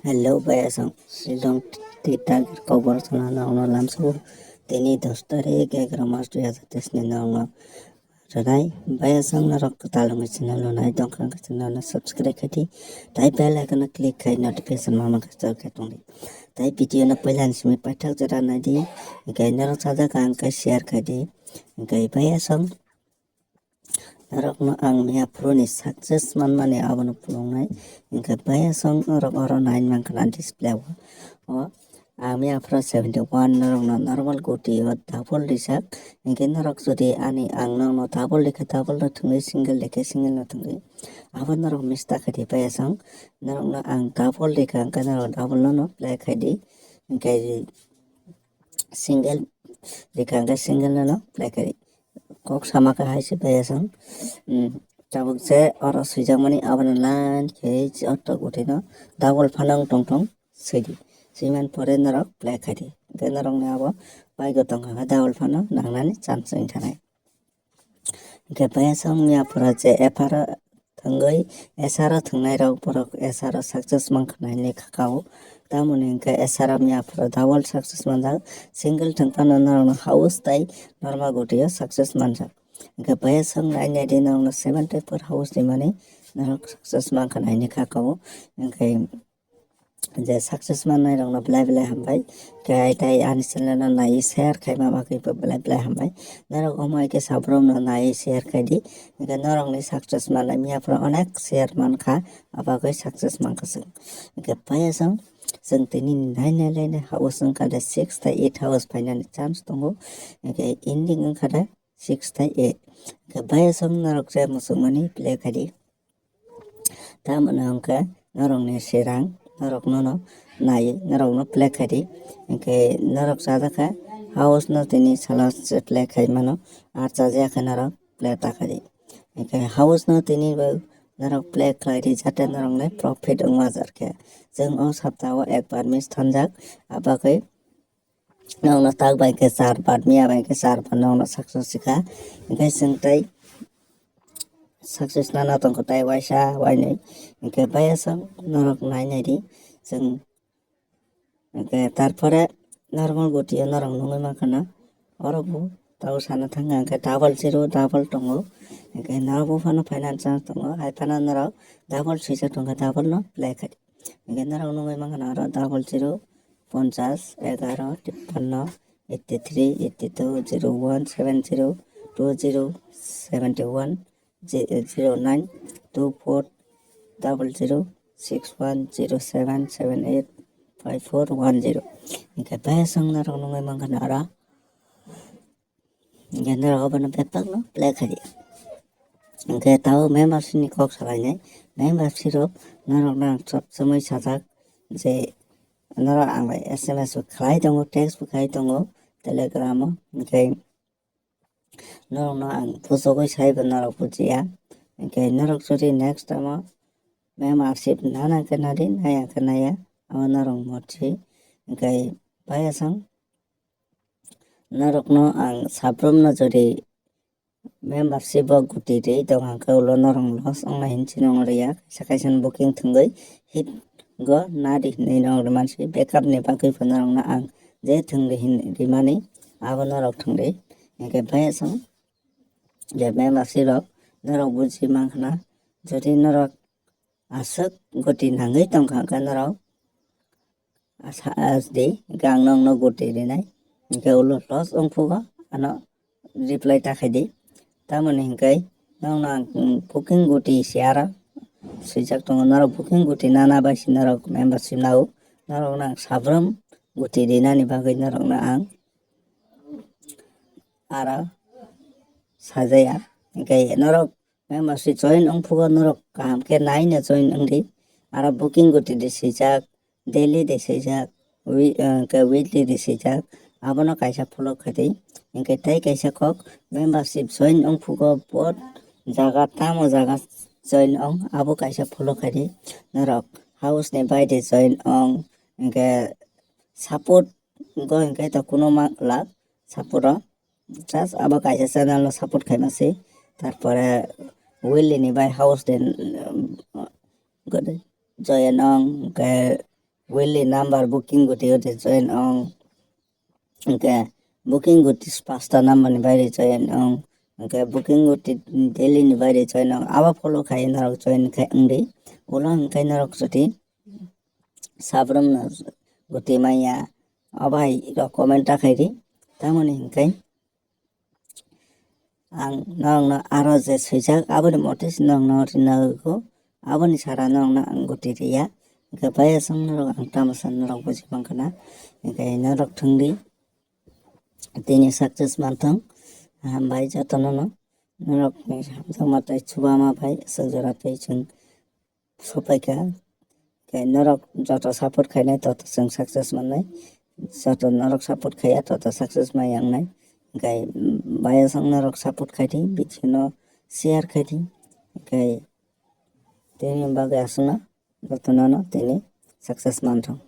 Hello, bayasang Shillong Teer KOKBOROK na lamso teni dostare ke gramas tu ya tesne na radai bayasang na rok talong channel na dongkang channel na subscribe khati tai bell icon click khai notification mama ka tong tai video na पहिला simi pathak jara na di kai na chaja ka ang ka share khadi kai bayasang narokno ang mia proni success man mane abono pulongnai ingka bayasang rok oro 9 man kana display o ang mia pro 71 narokno normal goti o double risak ingke narok jodi ani ang no double likha double no thungi single likha single no thungi abo narok mista khadi bayasang narokno ang double likha angka narok double no play khadi ingke single likha angka single no play khadi kok sama ka haise bayasang tabuk je oro suijak mani abana line ke auto gutino double phanang tongtong sidi siman pore narok play khadi ke narok ne abo baigo tongkha double phanang nangnani chance thanai ke bayasang ya pura je efara thangoi esara thangnai rok borok esara success mangkhnai ni khakao tamoni ke esara ya pura double success manjak single thangpano narok house tai normal gotiya success manjak ke bayasang nainai di narok 74 house di mani narok success mangkhnai ni khakao ke je success manai rok no blai hambai ke tai ani channel no nai share khai mama ke blai hambai narok omai ke sabrom no nai share khai di ke narok ni success manai mia pro onek share mankha aba ke success mankasang ke bayasang जों tini nainai house kada 6 ta 8 house painani chance tongo ke ending kada 6 ta 8 ke bayasang narok je musumani play khadi tamana angka narok ni serang narok no nai narok no play khadi ke narok sada ka house no tini sala play khai mano archa ja ka narok play ta khadi ke house no tini narok play khadi jate narok ne profit ongwajar ke जों o saptao ekbar miss thanjak abakai nongno tak bai ke 4 bar mia bai ke 4 bar nongno success sikha engkai जों tai success nana tongko tai waisa wainai engkai bayasang norok nainai di जों engkai tarpore normal goti norok nongoi makana orobu tau sana thanga engkai double 0 double tongo engkai narbo phano finance tongo hai phana norok double 6 tonga double no play khadi engkai narok nongoi makana aro double 0 50 11 53 83 82 01 70 20 71 09 24 00 61 07 78 54 10 engkai bayasang narok nongoi makana ara engkai narok abano bepak no play khadi engkai tao membership ni kok salainai membership rok narok nang sob somoi sajak je narok ang bai SMS khlai tongo text khlai tongo telegram engkai narok no ang pusogoi saiba narok bujiya engkai narok jodi next time membership nana kanadi naya kanaya amo narok morchi engkai bayasang narok no ang sabrom no jodi membership o guti dei dong ang kaulo norong los ongna hinchi nong riya sakaisan booking thungoi hit go nadi nei nong mansi backup ni bagui panarong na ang je thungri hin rimani abo norok thungri engke bayasang je membership rok norok buji mangkhana jodi norok asuk guti nangai tongkha ka norok asdi gang nong no guti rinai engke ulo los ongphugo ano reply takhai tamoni hingkai nongna booking guti siara swijak tongo narok booking guti nana baisi narok membership nau narok nang sabram guti dinani bagui narok na ang ara sajaya hingkai narok membership join ongphugo narok kaham ke naina join ongdi ara booking guti de swijak daily de swijak weekly de swijak abono kaisa follow khadi engkai tai kaisa kok membership join ongphugo bot jaga tamo jaga join ong abo kaisa follow khadi narok house ni baide join ong engkai support go engkai to kuno la support just abo kaisa channel no support khaimasi tarpore willy ni bai house den gode join ong engkai weekly number booking guti hote join ong engke booking guti 5ta number ni baire join ong engke booking guti daily ni baire join ong aba follow khai narok join khai ongdi ulo engke narok jodi sabram na guti maya abai ro comment khairi tamoni engke ang nongna aro je swijak aboni motis nongna rinago aboni sara nongna ang guti riya engke baya song narok ang tamasan narok buji bangkana engke narok thungdi tini success manthong hambai jatono no narok ni hamjangmatai chubama bai sojaratai chung sopaika ke narok joto support khainai toto chung success mannai joto narok support khaya toto success mai yangnai engkai baya song narok support khaidi bichino share khaidi engkai tini bagai asuna jotono no tini success manthong